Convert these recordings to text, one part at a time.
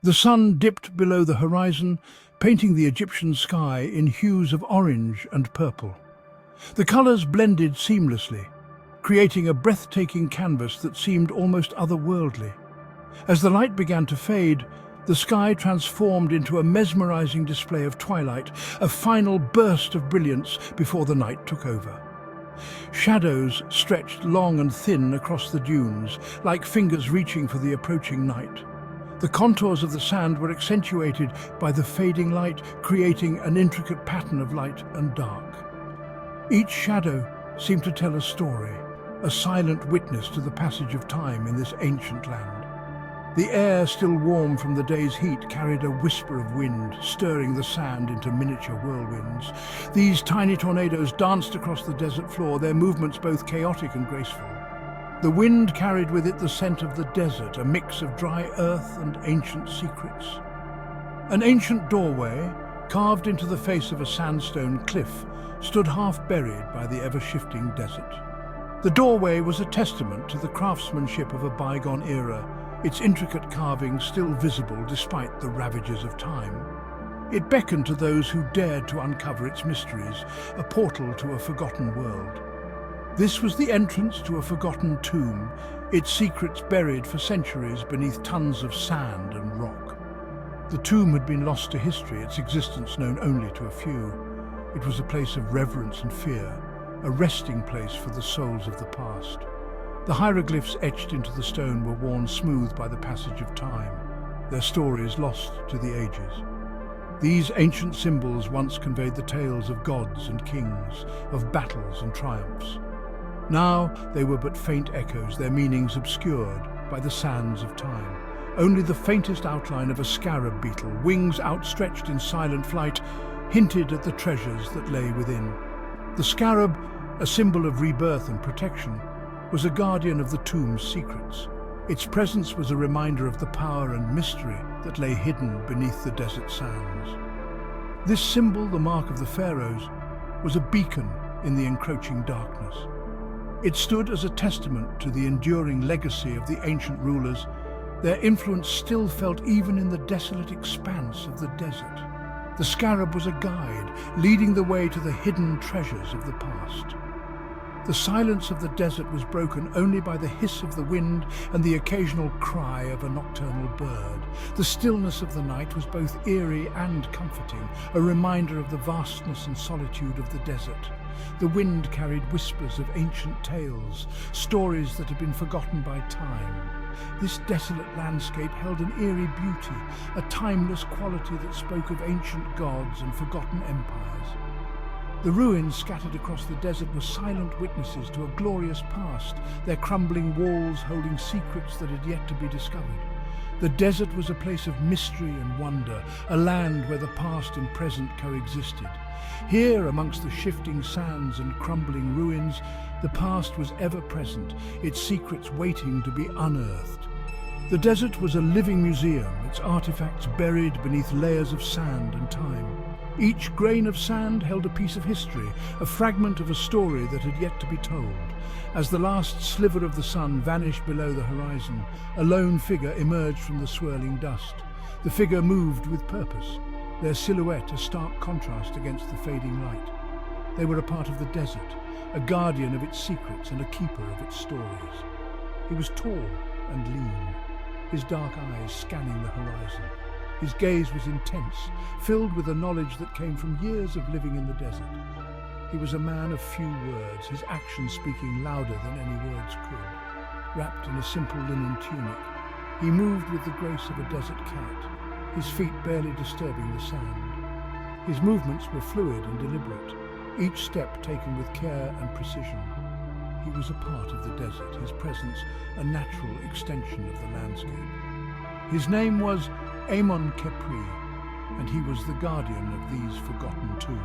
The sun dipped below the horizon, painting the Egyptian sky in hues of orange and purple. The colors blended seamlessly, creating a breathtaking canvas that seemed almost otherworldly. As the light began to fade, the sky transformed into a mesmerizing display of twilight, a final burst of brilliance before the night took over. Shadows stretched long and thin across the dunes, like fingers reaching for the approaching night. The contours of the sand were accentuated by the fading light, creating an intricate pattern of light and dark. Each shadow seemed to tell a story, a silent witness to the passage of time in this ancient land. The air, still warm from the day's heat, carried a whisper of wind, stirring the sand into miniature whirlwinds. These tiny tornadoes danced across the desert floor, their movements both chaotic and graceful. The wind carried with it the scent of the desert, a mix of dry earth and ancient secrets. An ancient doorway, carved into the face of a sandstone cliff, stood half buried by the ever-shifting desert. The doorway was a testament to the craftsmanship of a bygone era, its intricate carvings still visible despite the ravages of time. It beckoned to those who dared to uncover its mysteries, a portal to a forgotten world. This was the entrance to a forgotten tomb, its secrets buried for centuries beneath tons of sand and rock. The tomb had been lost to history, its existence known only to a few. It was a place of reverence and fear, a resting place for the souls of the past. The hieroglyphs etched into the stone were worn smooth by the passage of time, their stories lost to the ages. These ancient symbols once conveyed the tales of gods and kings, of battles and triumphs. Now they were but faint echoes, their meanings obscured by the sands of time. Only the faintest outline of a scarab beetle, wings outstretched in silent flight, hinted at the treasures that lay within. The scarab, a symbol of rebirth and protection, was a guardian of the tomb's secrets. Its presence was a reminder of the power and mystery that lay hidden beneath the desert sands. This symbol, the mark of the pharaohs, was a beacon in the encroaching darkness. It stood as a testament to the enduring legacy of the ancient rulers. Their influence still felt even in the desolate expanse of the desert. The scarab was a guide, leading the way to the hidden treasures of the past. The silence of the desert was broken only by the hiss of the wind and the occasional cry of a nocturnal bird. The stillness of the night was both eerie and comforting, a reminder of the vastness and solitude of the desert. The wind carried whispers of ancient tales, stories that had been forgotten by time. This desolate landscape held an eerie beauty, a timeless quality that spoke of ancient gods and forgotten empires. The ruins scattered across the desert were silent witnesses to a glorious past, their crumbling walls holding secrets that had yet to be discovered. The desert was a place of mystery and wonder, a land where the past and present coexisted. Here, amongst the shifting sands and crumbling ruins, the past was ever present, its secrets waiting to be unearthed. The desert was a living museum, its artifacts buried beneath layers of sand and time. Each grain of sand held a piece of history, a fragment of a story that had yet to be told. As the last sliver of the sun vanished below the horizon, a lone figure emerged from the swirling dust. The figure moved with purpose, their silhouette a stark contrast against the fading light. They were a part of the desert, a guardian of its secrets and a keeper of its stories. He was tall and lean, his dark eyes scanning the horizon. His gaze was intense, filled with a knowledge that came from years of living in the desert. He was a man of few words, his actions speaking louder than any words could. Wrapped in a simple linen tunic, he moved with the grace of a desert cat, his feet barely disturbing the sand. His movements were fluid and deliberate, each step taken with care and precision. He was a part of the desert, his presence a natural extension of the landscape. His name was Amon, and he was the guardian of these forgotten tombs.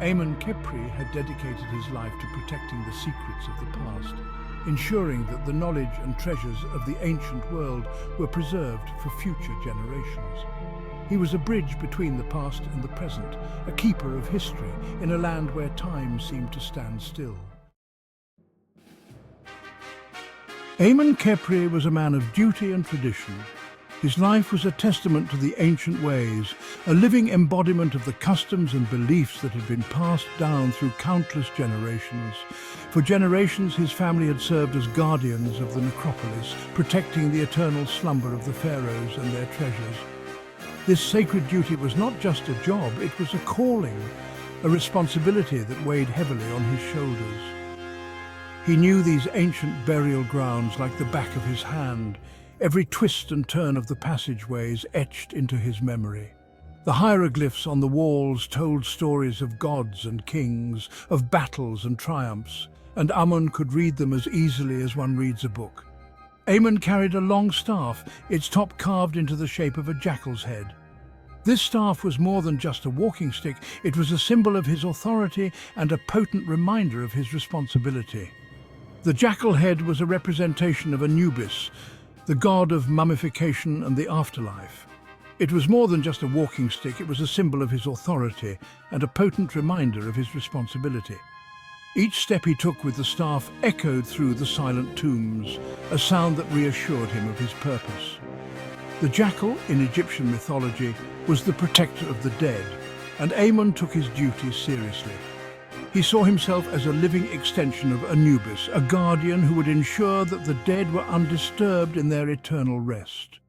Amon had dedicated his life to protecting the secrets of the past, ensuring that the knowledge and treasures of the ancient world were preserved for future generations. He was a bridge between the past and the present, a keeper of history in a land where time seemed to stand still. Amon was a man of duty and tradition. His life was a testament to the ancient ways, a living embodiment of the customs and beliefs that had been passed down through countless generations. For generations, his family had served as guardians of the necropolis, protecting the eternal slumber of the pharaohs and their treasures. This sacred duty was not just a job, it was a calling, a responsibility that weighed heavily on his shoulders. He knew these ancient burial grounds like the back of his hand, every twist and turn of the passageways etched into his memory. The hieroglyphs on the walls told stories of gods and kings, of battles and triumphs, and Amon could read them as easily as one reads a book. Amon carried a long staff, its top carved into the shape of a jackal's head. This staff was more than just a walking stick, it was a symbol of his authority and a potent reminder of his responsibility. The jackal head was a representation of Anubis, the god of mummification and the afterlife. It was more than just a walking stick, it was a symbol of his authority and a potent reminder of his responsibility. Each step he took with the staff echoed through the silent tombs, a sound that reassured him of his purpose. The jackal, in Egyptian mythology, was the protector of the dead, and Amon took his duties seriously. He saw himself as a living extension of Anubis, a guardian who would ensure that the dead were undisturbed in their eternal rest.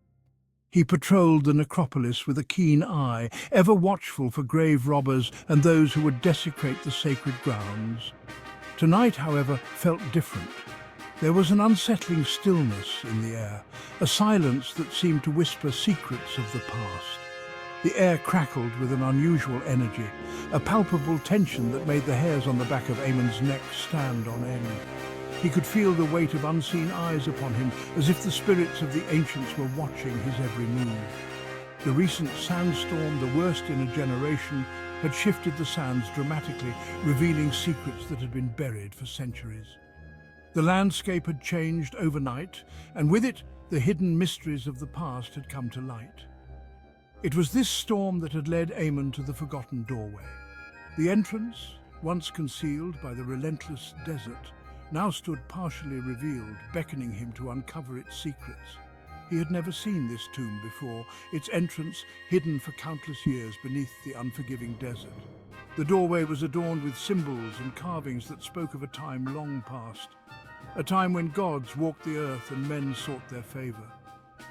He patrolled the necropolis with a keen eye, ever watchful for grave robbers and those who would desecrate the sacred grounds. Tonight, however, felt different. There was an unsettling stillness in the air, a silence that seemed to whisper secrets of the past. The air crackled with an unusual energy, a palpable tension that made the hairs on the back of Amon's neck stand on end. He could feel the weight of unseen eyes upon him, as if the spirits of the ancients were watching his every move. The recent sandstorm, the worst in a generation, had shifted the sands dramatically, revealing secrets that had been buried for centuries. The landscape had changed overnight, and with it, the hidden mysteries of the past had come to light. It was this storm that had led Amon to the forgotten doorway. The entrance, once concealed by the relentless desert, now stood partially revealed, beckoning him to uncover its secrets. He had never seen this tomb before, its entrance hidden for countless years beneath the unforgiving desert. The doorway was adorned with symbols and carvings that spoke of a time long past, a time when gods walked the earth and men sought their favor.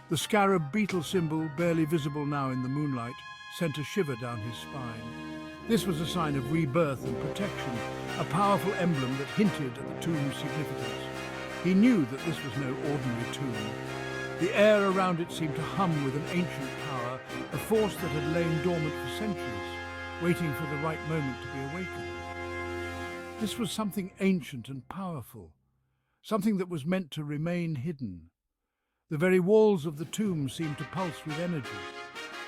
The scarab beetle symbol, barely visible now in the moonlight, sent a shiver down his spine. This was a sign of rebirth and protection, a powerful emblem that hinted at the tomb's significance. He knew that this was no ordinary tomb. The air around it seemed to hum with an ancient power, a force that had lain dormant for centuries, waiting for the right moment to be awakened. This was something ancient and powerful, something that was meant to remain hidden. The very walls of the tomb seemed to pulse with energy,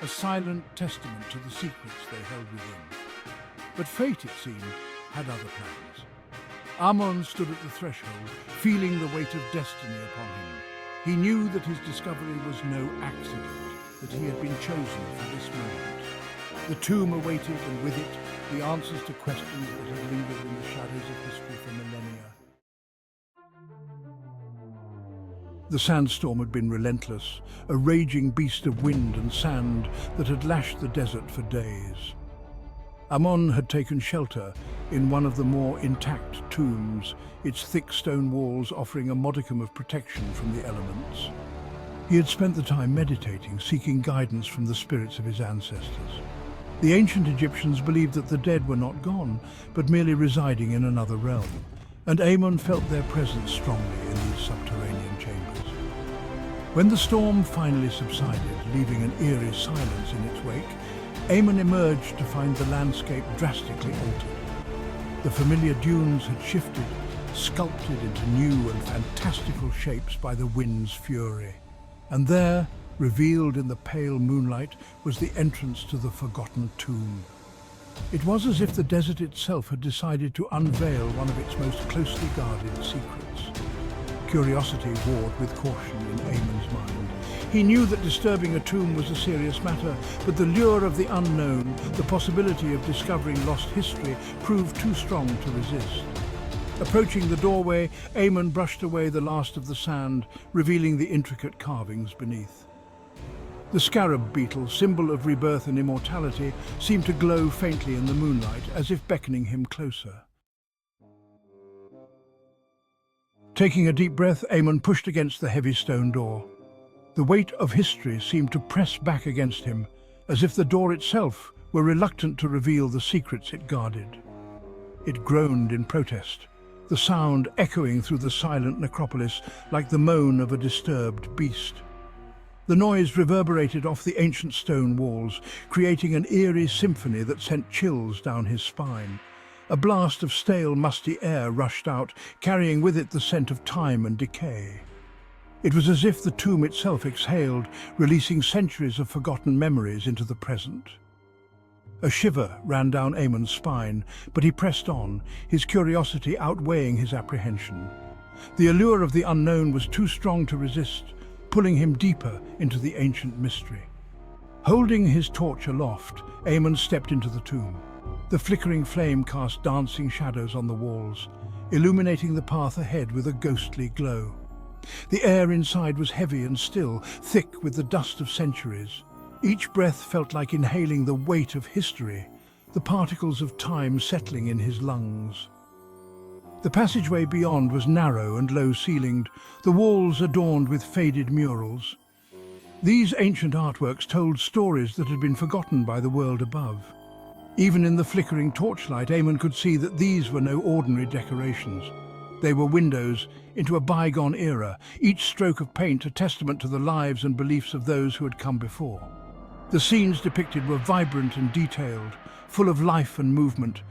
a silent testament to the secrets they held within. But fate, it seemed, had other plans. Amon stood at the threshold, feeling the weight of destiny upon him. He knew that his discovery was no accident, that he had been chosen for this moment. The tomb awaited, and with it, the answers to questions that had lingered in the shadows of history for millennia. The sandstorm had been relentless, a raging beast of wind and sand that had lashed the desert for days. Amon had taken shelter in one of the more intact tombs, its thick stone walls offering a modicum of protection from the elements. He had spent the time meditating, seeking guidance from the spirits of his ancestors. The ancient Egyptians believed that the dead were not gone, but merely residing in another realm, and Amon felt their presence strongly in these subterranean chambers. When the storm finally subsided, leaving an eerie silence in its wake, Amon emerged to find the landscape drastically altered. The familiar dunes had shifted, sculpted into new and fantastical shapes by the wind's fury. And there, revealed in the pale moonlight, was the entrance to the forgotten tomb. It was as if the desert itself had decided to unveil one of its most closely guarded secrets. Curiosity warred with caution in Amon's mind. He knew that disturbing a tomb was a serious matter, but the lure of the unknown, the possibility of discovering lost history, proved too strong to resist. Approaching the doorway, Amon brushed away the last of the sand, revealing the intricate carvings beneath. The scarab beetle, symbol of rebirth and immortality, seemed to glow faintly in the moonlight, as if beckoning him closer. Taking a deep breath, Amon pushed against the heavy stone door. The weight of history seemed to press back against him, as if the door itself were reluctant to reveal the secrets it guarded. It groaned in protest, the sound echoing through the silent necropolis like the moan of a disturbed beast. The noise reverberated off the ancient stone walls, creating an eerie symphony that sent chills down his spine. A blast of stale, musty air rushed out, carrying with it the scent of time and decay. It was as if the tomb itself exhaled, releasing centuries of forgotten memories into the present. A shiver ran down Amon's spine, but he pressed on, his curiosity outweighing his apprehension. The allure of the unknown was too strong to resist, pulling him deeper into the ancient mystery. Holding his torch aloft, Amon stepped into the tomb. The flickering flame cast dancing shadows on the walls, illuminating the path ahead with a ghostly glow. The air inside was heavy and still, thick with the dust of centuries. Each breath felt like inhaling the weight of history, the particles of time settling in his lungs. The passageway beyond was narrow and low-ceilinged, the walls adorned with faded murals. These ancient artworks told stories that had been forgotten by the world above. Even in the flickering torchlight, Amon could see that these were no ordinary decorations. They were windows into a bygone era, each stroke of paint a testament to the lives and beliefs of those who had come before. The scenes depicted were vibrant and detailed, full of life and movement.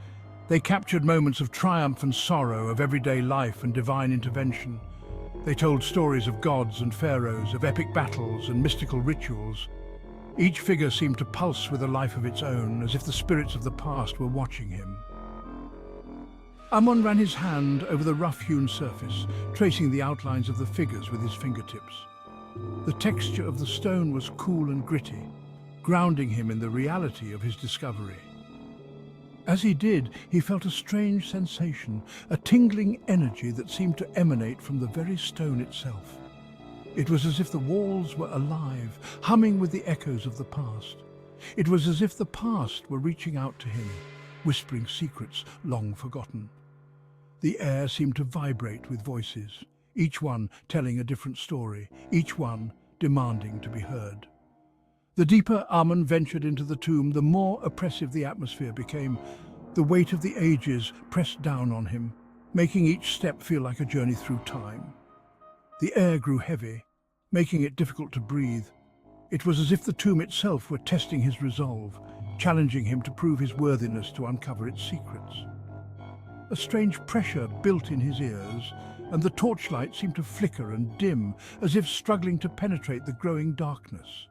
They captured moments of triumph and sorrow, of everyday life and divine intervention. They told stories of gods and pharaohs, of epic battles and mystical rituals. Each figure seemed to pulse with a life of its own, as if the spirits of the past were watching him. Amon ran his hand over the rough-hewn surface, tracing the outlines of the figures with his fingertips. The texture of the stone was cool and gritty, grounding him in the reality of his discovery. As he did, he felt a strange sensation, a tingling energy that seemed to emanate from the very stone itself. It was as if the walls were alive, humming with the echoes of the past. It was as if the past were reaching out to him, whispering secrets long forgotten. The air seemed to vibrate with voices, each one telling a different story, each one demanding to be heard. The deeper Amon ventured into the tomb, the more oppressive the atmosphere became. The weight of the ages pressed down on him, making each step feel like a journey through time. The air grew heavy, making it difficult to breathe. It was as if the tomb itself were testing his resolve, challenging him to prove his worthiness to uncover its secrets. A strange pressure built in his ears, and the torchlight seemed to flicker and dim, as if struggling to penetrate the growing darkness.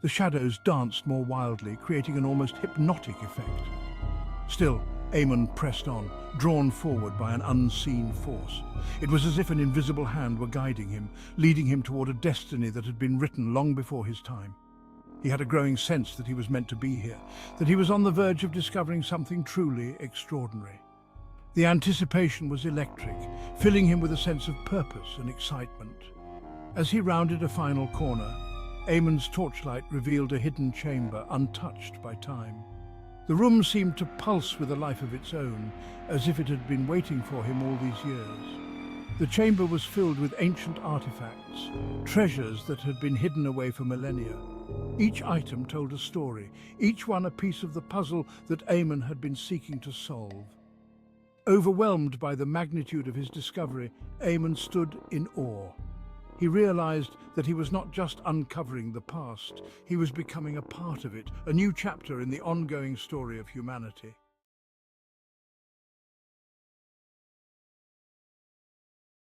The shadows danced more wildly, creating an almost hypnotic effect. Still, Amon pressed on, drawn forward by an unseen force. It was as if an invisible hand were guiding him, leading him toward a destiny that had been written long before his time. He had a growing sense that he was meant to be here, that he was on the verge of discovering something truly extraordinary. The anticipation was electric, filling him with a sense of purpose and excitement. As he rounded a final corner, Amon's torchlight revealed a hidden chamber untouched by time. The room seemed to pulse with a life of its own, as if it had been waiting for him all these years. The chamber was filled with ancient artifacts, treasures that had been hidden away for millennia. Each item told a story, each one a piece of the puzzle that Amon had been seeking to solve. Overwhelmed by the magnitude of his discovery, Amon stood in awe. He realized that he was not just uncovering the past, he was becoming a part of it, a new chapter in the ongoing story of humanity.